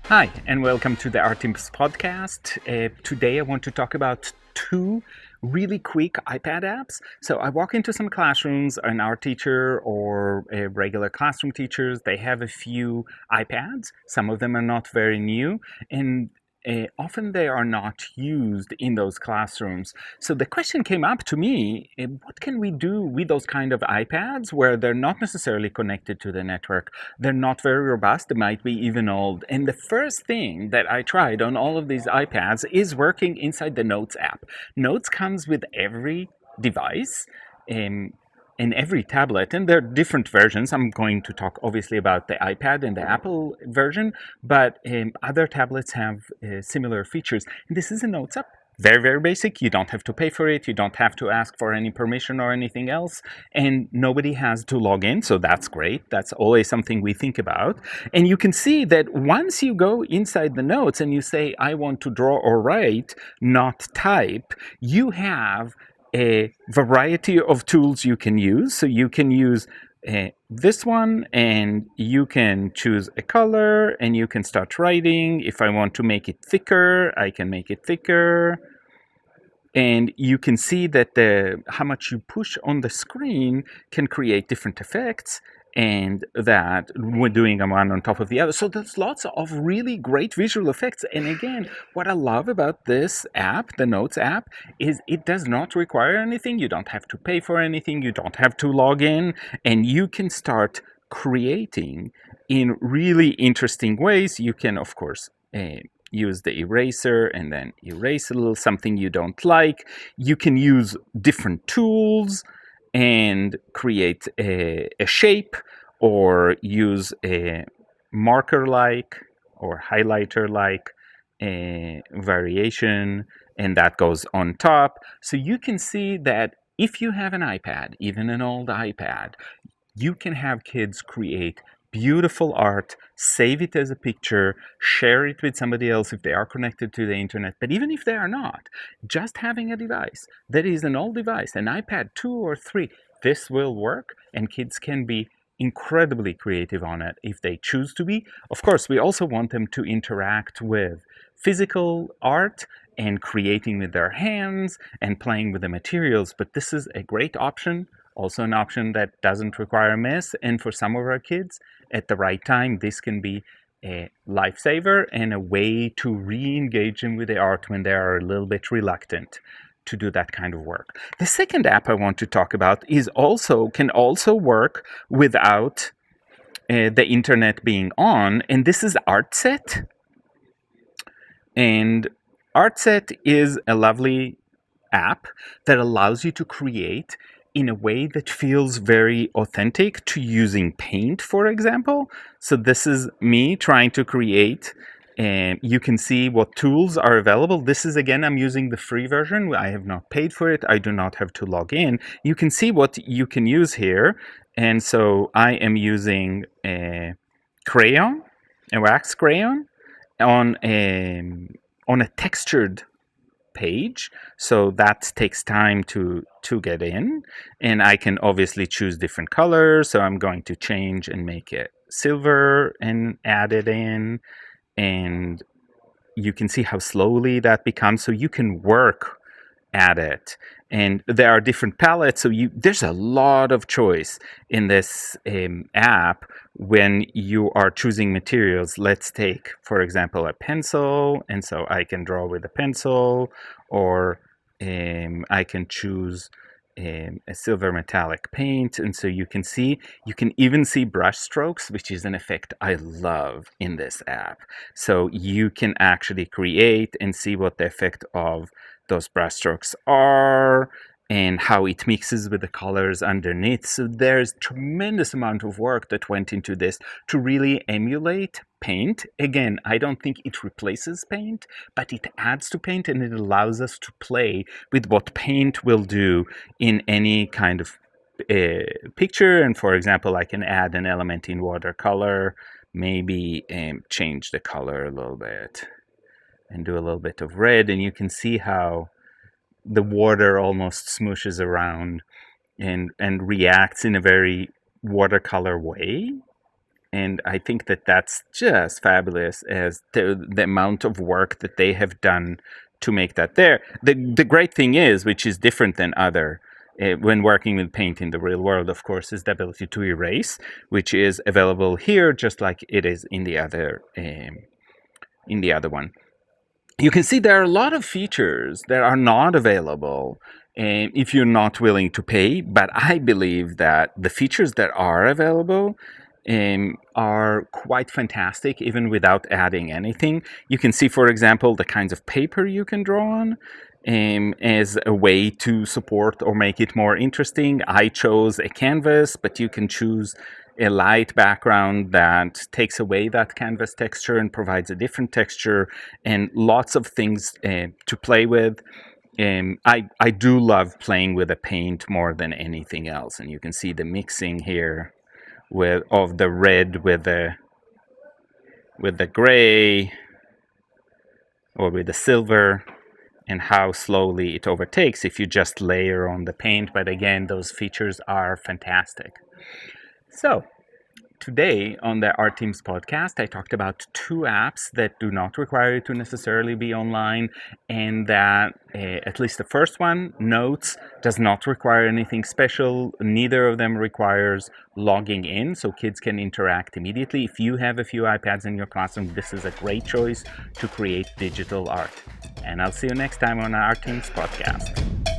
Hi, and welcome to the Art Tips podcast. Today I want to talk about two really quick iPad apps. So I walk into some classrooms, an art teacher or a regular classroom teachers, they have a few iPads. Some of them are not very new, and often they are not used in those classrooms. So the question came up to me, what can we do with those kind of iPads where they're not necessarily connected to the network? They're not very robust, they might be even old. And the first thing that I tried on all of these iPads is working inside the Notes app. Notes comes with every device. Um, in every tablet, and there are different versions. I'm going to talk obviously about the iPad and the Apple version, but other tablets have similar features. And this is a Notes app. Very, very basic. You don't have to pay for it. You don't have to ask for any permission or anything else. And nobody has to log in. So that's great. That's always something we think about. And you can see that once you go inside the notes and you say, I want to draw or write, not type, you have a variety of tools you can use. So you can use this one, and you can choose a color and you can start writing. If I want to make it thicker, I can make it thicker. And you can see that how much you push on the screen can create different effects, and that we're doing one on top of the other. So there's lots of really great visual effects. And again, what I love about this app, the Notes app, is it does not require anything. You don't have to pay for anything. You don't have to log in, and you can start creating in really interesting ways. You can, of course, use the eraser and then erase a little something you don't like. You can use different tools and create a shape, or use a marker like or highlighter like a variation, and that goes on top. So you can see that if you have an iPad, even an old iPad, you can have kids create beautiful art, save it as a picture, share it with somebody else if they are connected to the internet. But even if they are not, just having a device that is an old device, an iPad 2 or 3, this will work, and kids can be incredibly creative on it if they choose to be. Of course, we also want them to interact with physical art and creating with their hands and playing with the materials, but this is a great option, also an option that doesn't require a mess. And for some of our kids, at the right time, this can be a lifesaver and a way to re-engage them with the art when they are a little bit reluctant to do that kind of work. The second app I want to talk about can also work without the internet being on, and this is ArtSet. And ArtSet is a lovely app that allows you to create in a way that feels very authentic to using paint, for example. So this is me trying to create, and you can see what tools are available. This is, again, I'm using the free version. I have not paid for it. I do not have to log in. You can see what you can use here. And so I am using a crayon, a wax crayon, on a textured page, so that takes time to get in. And I can obviously choose different colors, so I'm going to change and make it silver and add it in. And you can see how slowly that becomes, so you can work at it. And there are different palettes, so there's a lot of choice in this app when you are choosing materials. Let's take, for example, a pencil, and so I can draw with a pencil, or I can choose a silver metallic paint. And so you can even see brush strokes, which is an effect I love in this app. So you can actually create and see what the effect of those brush strokes are and how it mixes with the colors underneath. So there's tremendous amount of work that went into this to really emulate paint. Again, I don't think it replaces paint, but it adds to paint, and it allows us to play with what paint will do in any kind of picture. And for example, I can add an element in watercolor, maybe change the color a little bit and do a little bit of red, and you can see how the water almost smooshes around and reacts in a very watercolor way. And I think that that's just fabulous as the amount of work that they have done to make that there. The great thing is, which is different than other when working with paint in the real world, of course, is the ability to erase, which is available here just like it is in the other one. You can see there are a lot of features that are not available if you're not willing to pay, but I believe that the features that are available are quite fantastic even without adding anything. You can see, for example, the kinds of paper you can draw on as a way to support or make it more interesting. I chose a canvas, but you can choose a light background that takes away that canvas texture and provides a different texture, and lots of things to play with. I do love playing with the paint more than anything else, and you can see the mixing here of the red with the gray or with the silver, and how slowly it overtakes if you just layer on the paint. But again, those features are fantastic. So today on the Art Teams podcast, I talked about 2 apps that do not require you to necessarily be online, and that at least the first one, Notes, does not require anything special. Neither of them requires logging in, so kids can interact immediately. If you have a few iPads in your classroom, this is a great choice to create digital art. And I'll see you next time on our Art Teams podcast.